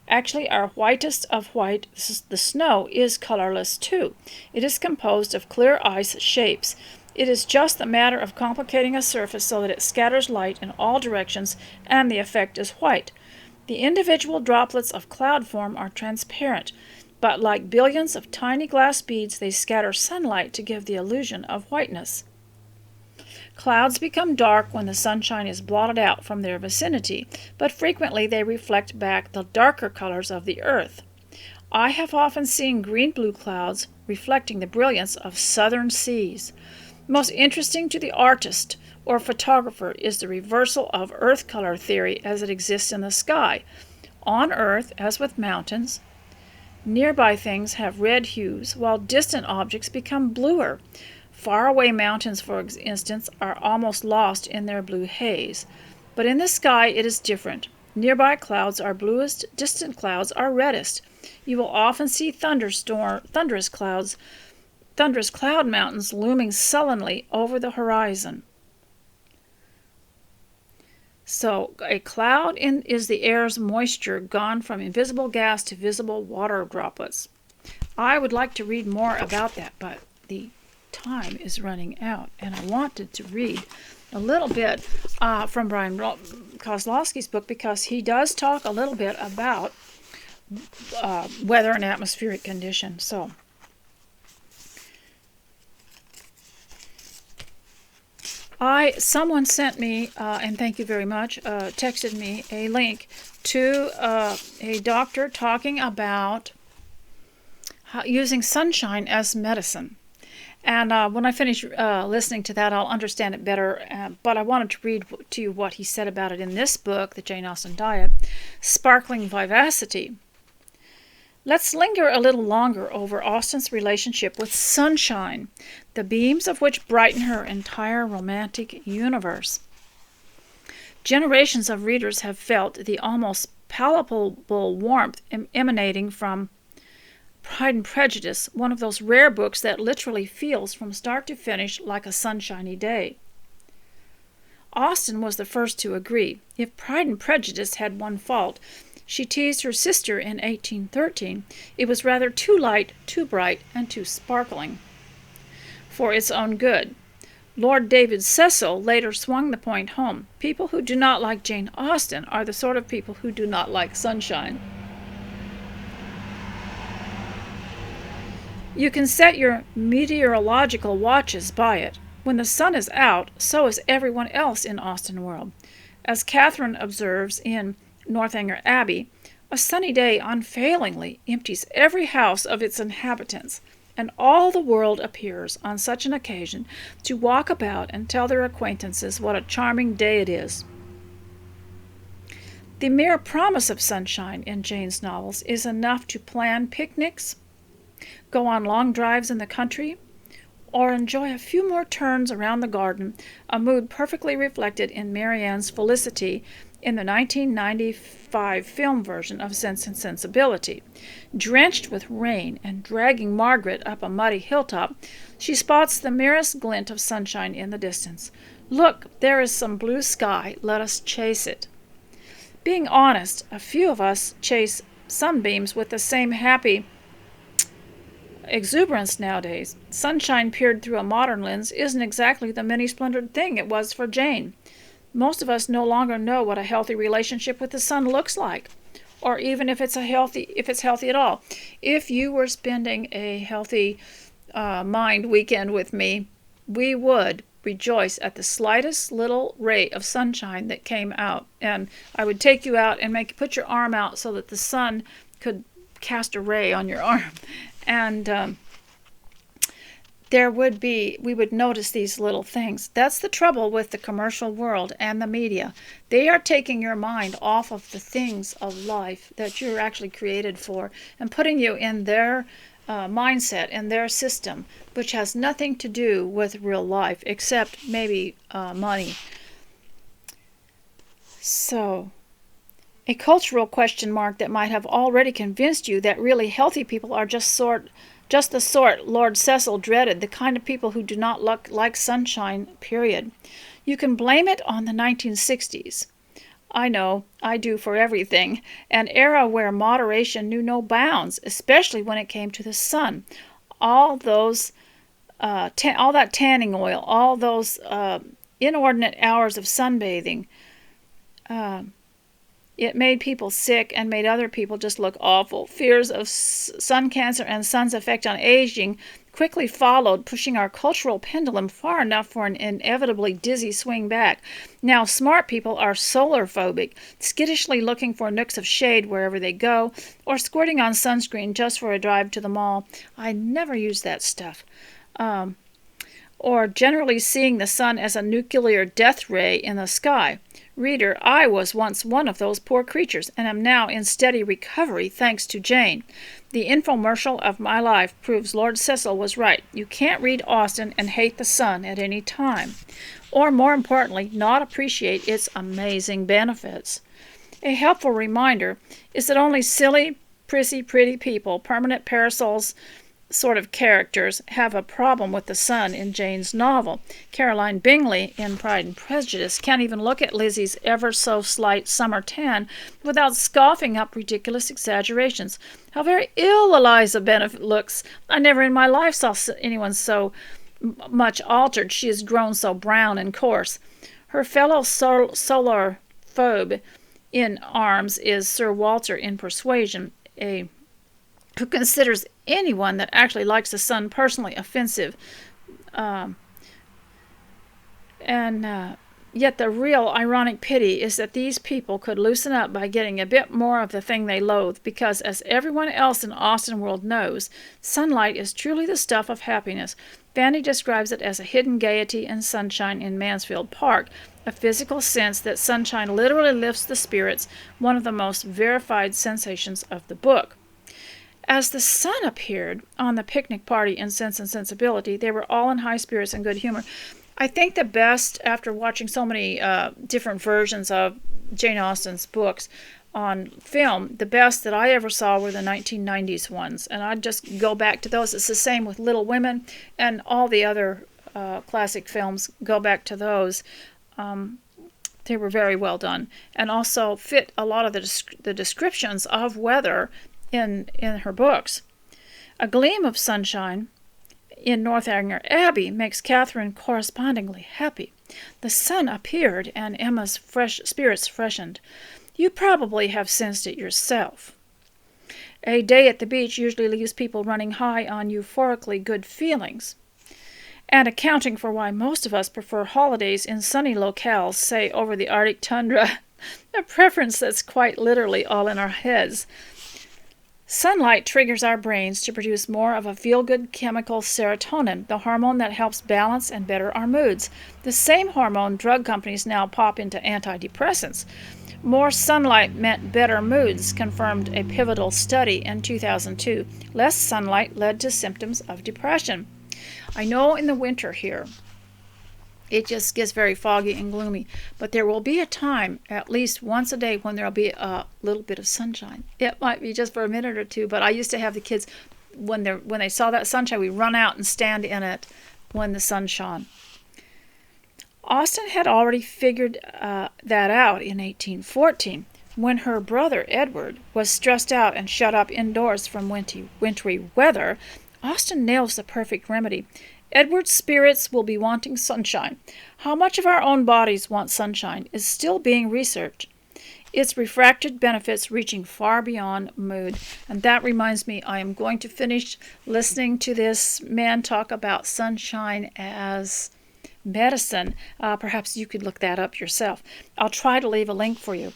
Actually, our whitest of white, the snow, is colorless too. It is composed of clear ice shapes, It is just a matter of complicating a surface so that it scatters light in all directions and the effect is white. The individual droplets of cloud form are transparent, but like billions of tiny glass beads, they scatter sunlight to give the illusion of whiteness. Clouds become dark when the sunshine is blotted out from their vicinity, but frequently they reflect back the darker colors of the earth. I have often seen green-blue clouds reflecting the brilliance of southern seas. Most interesting to the artist or photographer is the reversal of earth color theory as it exists in the sky. On Earth, as with mountains, nearby things have red hues, while distant objects become bluer. Faraway mountains, for instance, are almost lost in their blue haze. But in the sky it is different. Nearby clouds are bluest, distant clouds are reddest. You will often see thunderous cloud mountains looming sullenly over the horizon. So a cloud is the air's moisture gone from invisible gas to visible water droplets. I would like to read more about that, but the time is running out, and I wanted to read a little bit from Brian Kozlowski's book, because he does talk a little bit about weather and atmospheric conditions. So someone sent me, and thank you very much, texted me a link to a doctor talking about using sunshine as medicine. And when I finish listening to that, I'll understand it better. But I wanted to read to you what he said about it in this book, The Jane Austen Diet, Sparkling Vivacity. Let's linger a little longer over Austen's relationship with sunshine, the beams of which brighten her entire romantic universe. Generations of readers have felt the almost palpable warmth emanating from Pride and Prejudice, one of those rare books that literally feels from start to finish like a sunshiny day. Austen was the first to agree. If Pride and Prejudice had one fault, she teased her sister in 1813, it was rather too light, too bright, and too sparkling for its own good. Lord David Cecil later swung the point home. People who do not like Jane Austen are the sort of people who do not like sunshine. You can set your meteorological watches by it. When the sun is out, so is everyone else in Austen world. As Catherine observes in Northanger Abbey, a sunny day unfailingly empties every house of its inhabitants, and all the world appears on such an occasion to walk about and tell their acquaintances what a charming day it is. The mere promise of sunshine in Jane's novels is enough to plan picnics, go on long drives in the country, or enjoy a few more turns around the garden, a mood perfectly reflected in Marianne's Felicity in the 1995 film version of Sense and Sensibility. Drenched with rain and dragging Margaret up a muddy hilltop, she spots the merest glint of sunshine in the distance. Look, there is some blue sky. Let us chase it. Being honest, a few of us chase sunbeams with the same happy exuberance nowadays. Sunshine peered through a modern lens isn't exactly the many-splendored thing it was for Jane. Most of us no longer know what a healthy relationship with the sun looks like, or even if it's healthy at all. If you were spending a healthy mind weekend with me, we would rejoice at the slightest little ray of sunshine that came out, and I would take you out and put your arm out so that the sun could cast a ray on your arm, and we would notice these little things. That's the trouble with the commercial world and the media. They are taking your mind off of the things of life that you're actually created for and putting you in their mindset and their system, which has nothing to do with real life except maybe money. So, a cultural question mark that might have already convinced you that really healthy people are just the sort Lord Cecil dreaded, the kind of people who do not like sunshine, period. You can blame it on the 1960s. I know, I do for everything. An era where moderation knew no bounds, especially when it came to the sun. All those all that tanning oil, all those inordinate hours of sunbathing. It made people sick and made other people just look awful. Fears of sun cancer and sun's effect on aging quickly followed, pushing our cultural pendulum far enough for an inevitably dizzy swing back. Now smart people are solar phobic, skittishly looking for nooks of shade wherever they go, or squirting on sunscreen just for a drive to the mall. I never use that stuff. Or generally seeing the sun as a nuclear death ray in the sky. Reader, I was once one of those poor creatures, and am now in steady recovery thanks to Jane. The infomercial of my life proves Lord Cecil was right. You can't read Austen and hate the sun at any time. Or, more importantly, not appreciate its amazing benefits. A helpful reminder is that only silly, prissy, pretty people, permanent parasols sort of characters, have a problem with the sun in Jane's novel. Caroline Bingley, in Pride and Prejudice, can't even look at Lizzie's ever-so-slight summer tan without scoffing up ridiculous exaggerations. How very ill Eliza Bennet looks! I never in my life saw anyone so much altered. She has grown so brown and coarse. Her fellow solar phobe in Arms is Sir Walter in Persuasion, who considers anyone that actually likes the sun personally offensive. Yet the real ironic pity is that these people could loosen up by getting a bit more of the thing they loathe, because, as everyone else in Austen world knows, sunlight is truly the stuff of happiness. Fanny describes it as a hidden gaiety and sunshine in Mansfield Park, a physical sense that sunshine literally lifts the spirits, one of the most verified sensations of the book. As the sun appeared on the picnic party in Sense and Sensibility, they were all in high spirits and good humor. I think the best, after watching so many different versions of Jane Austen's books on film, the best that I ever saw were the 1990s ones. And I'd just go back to those. It's the same with Little Women and all the other classic films. Go back to those. They were very well done, and also fit a lot of the descriptions of weather in her books. A gleam of sunshine in Northanger Abbey makes Catherine correspondingly happy. The sun appeared, and Emma's spirits freshened. You probably have sensed it yourself. A day at the beach usually leaves people running high on euphorically good feelings, and accounting for why most of us prefer holidays in sunny locales, say over the Arctic tundra, a preference that's quite literally all in our heads. Sunlight triggers our brains to produce more of a feel-good chemical serotonin, the hormone that helps balance and better our moods. The same hormone drug companies now pop into antidepressants. More sunlight meant better moods, confirmed a pivotal study in 2002. Less sunlight led to symptoms of depression. I know in the winter here, it just gets very foggy and gloomy. But there will be a time, at least once a day, when there will be a little bit of sunshine. It might be just for a minute or two, but I used to have the kids, when they saw that sunshine, we run out and stand in it when the sun shone. Austen had already figured that out in 1814, when her brother Edward was stressed out and shut up indoors from wintry weather. Austen nails the perfect remedy. Edward's spirits will be wanting sunshine. How much of our own bodies want sunshine is still being researched, its refracted benefits reaching far beyond mood. And that reminds me, I am going to finish listening to this man talk about sunshine as medicine. Perhaps you could look that up yourself. I'll try to leave a link for you.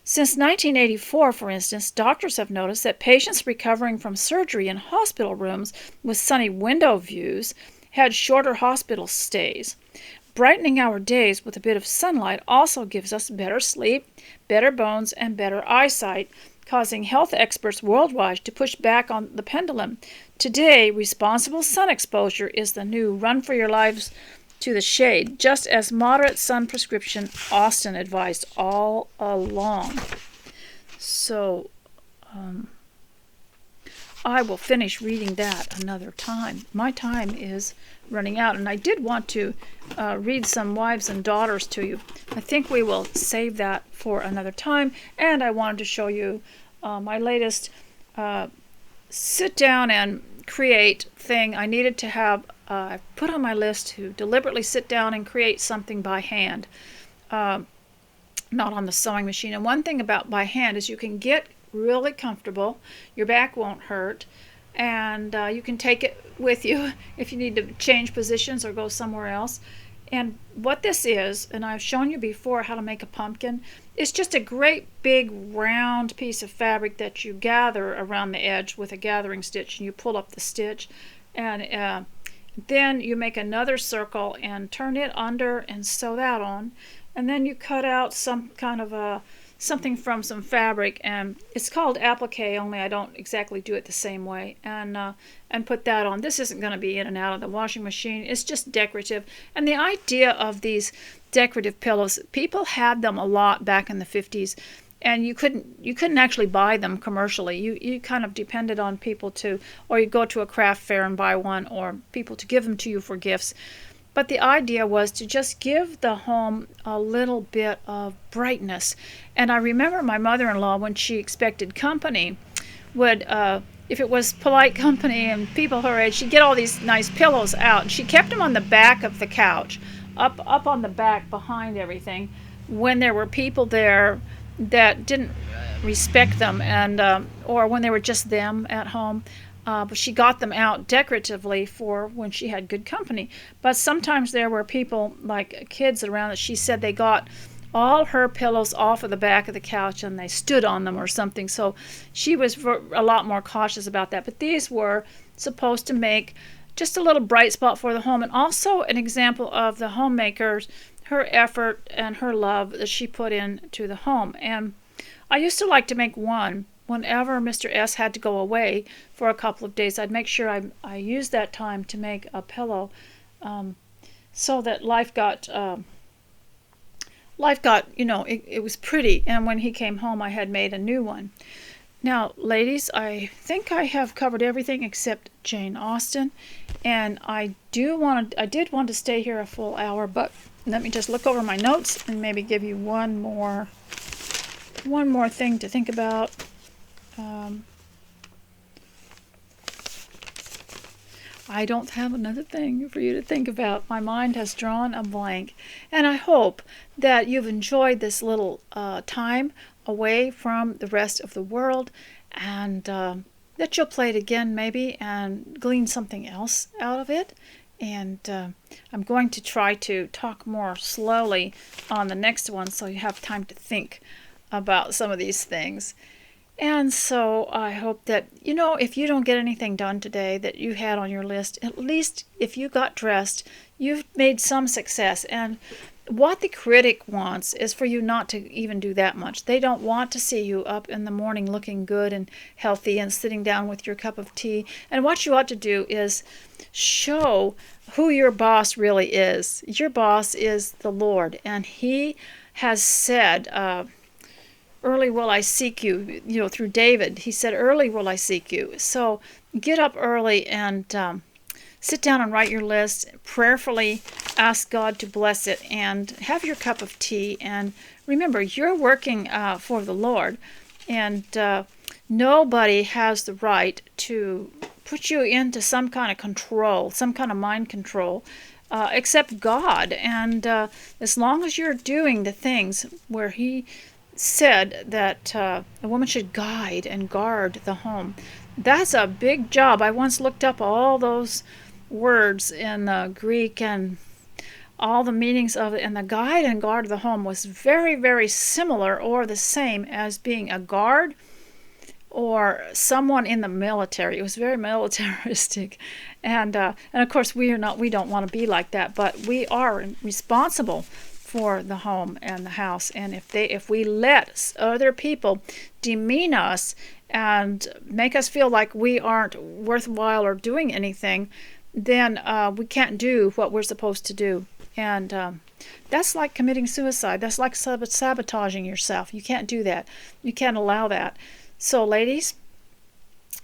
Since 1984, for instance, doctors have noticed that patients recovering from surgery in hospital rooms with sunny window views had shorter hospital stays. Brightening our days with a bit of sunlight also gives us better sleep, better bones, and better eyesight, causing health experts worldwide to push back on the pendulum. Today, responsible sun exposure is the new run for your lives to the shade, just as moderate sun prescription Austen advised all along. So, I will finish reading that another time. My time is running out, and I did want to read some Wives and Daughters to you. I think we will save that for another time, and I wanted to show you my latest sit down and create thing. I needed to have I've put on my list to deliberately sit down and create something by hand, not on the sewing machine. And one thing about by hand is you can get really comfortable, your back won't hurt, and you can take it with you if you need to change positions or go somewhere else. And what this is, and I've shown you before how to make a pumpkin, it's just a great big round piece of fabric that you gather around the edge with a gathering stitch, and you pull up the stitch, and then you make another circle and turn it under and sew that on, and then you cut out some kind of something from some fabric, and it's called applique, only I don't exactly do it the same way, and put that on. This isn't going to be in and out of the washing machine. It's just decorative. And the idea of these decorative pillows, people had them a lot back in the 50s, and you couldn't actually buy them commercially. You kind of depended on people to, or you go to a craft fair and buy one, or people to give them to you for gifts. But the idea was to just give the home a little bit of brightness. And I remember my mother-in-law, when she expected company, would, if it was polite company and people her age, she'd get all these nice pillows out. And she kept them on the back of the couch, up on the back behind everything, when there were people there that didn't respect them, and or when they were just them at home. But she got them out decoratively for when she had good company. But sometimes there were people, like kids around, that she said they got all her pillows off of the back of the couch and they stood on them or something. So she was a lot more cautious about that. But these were supposed to make just a little bright spot for the home, and also an example of the homemakers, her effort and her love that she put into the home. And I used to like to make one. Whenever Mr. S had to go away for a couple of days, I'd make sure I used that time to make a pillow, so that life got, it was pretty. And when he came home, I had made a new one. Now, ladies, I think I have covered everything except Jane Austen, and I did want to stay here a full hour, but let me just look over my notes and maybe give you one more thing to think about. I don't have another thing for you to think about. My mind has drawn a blank, and I hope that you've enjoyed this little time away from the rest of the world, and that you'll play it again maybe and glean something else out of it. And I'm going to try to talk more slowly on the next one, so you have time to think about some of these things. And so I hope that, if you don't get anything done today that you had on your list, at least if you got dressed, you've made some success. And what the critic wants is for you not to even do that much. They don't want to see you up in the morning looking good and healthy and sitting down with your cup of tea. And what you ought to do is show who your boss really is. Your boss is the Lord, and He has said, early will I seek you, through David. He said, early will I seek you. So get up early and sit down and write your list, prayerfully ask God to bless it, and have your cup of tea. And remember, you're working for the Lord, and nobody has the right to put you into some kind of control, some kind of mind control, except God. And as long as you're doing the things where He said that a woman should guide and guard the home, that's a big job. I once looked up all those words in the Greek and all the meanings of it, and the guide and guard of the home was very, very similar or the same as being a guard or someone in the military. It was very militaristic, and of course we don't want to be like that, but we are responsible for the home and the house. And if we let other people demean us and make us feel like we aren't worthwhile or doing anything, then we can't do what we're supposed to do. And that's like committing suicide. That's like sabotaging yourself. You can't do that. You can't allow that. So, ladies,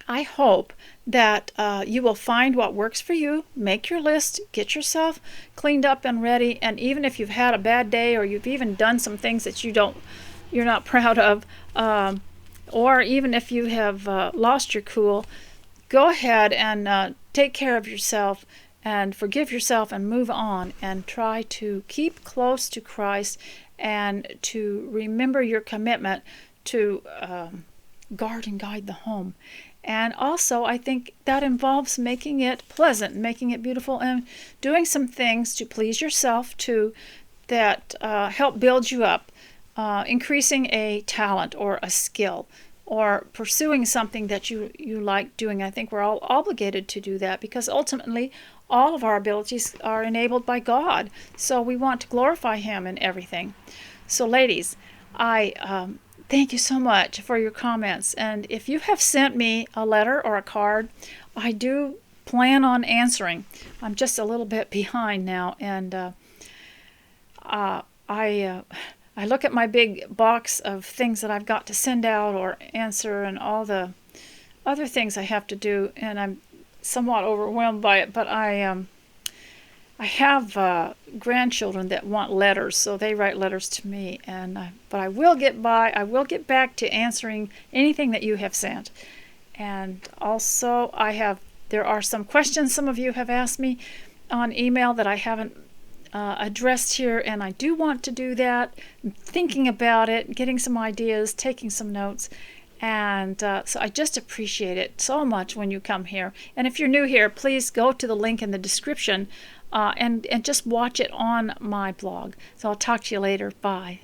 I hope that you will find what works for you. Make your list, get yourself cleaned up and ready. And even if you've had a bad day, or you've even done some things that you're not proud of, or even if you have lost your cool, go ahead and take care of yourself and forgive yourself and move on and try to keep close to Christ and to remember your commitment to guard and guide the home. And also, I think that involves making it pleasant, making it beautiful, and doing some things to please yourself too that help build you up, increasing a talent or a skill, or pursuing something that you like doing. I think we're all obligated to do that because ultimately all of our abilities are enabled by God. So we want to glorify Him in everything. So ladies, I thank you so much for your comments. And if you have sent me a letter or a card, I do plan on answering. I'm just a little bit behind now, and I look at my big box of things that I've got to send out or answer and all the other things I have to do, and I'm somewhat overwhelmed by it. But I have grandchildren that want letters, so they write letters to me. But I will get by. I will get back to answering anything that you have sent. And also, there are some questions some of you have asked me on email that I haven't addressed here, and I do want to do that. I'm thinking about it, getting some ideas, taking some notes, and so I just appreciate it so much when you come here. And if you're new here, please go to the link in the description and just watch it on my blog. So I'll talk to you later. Bye.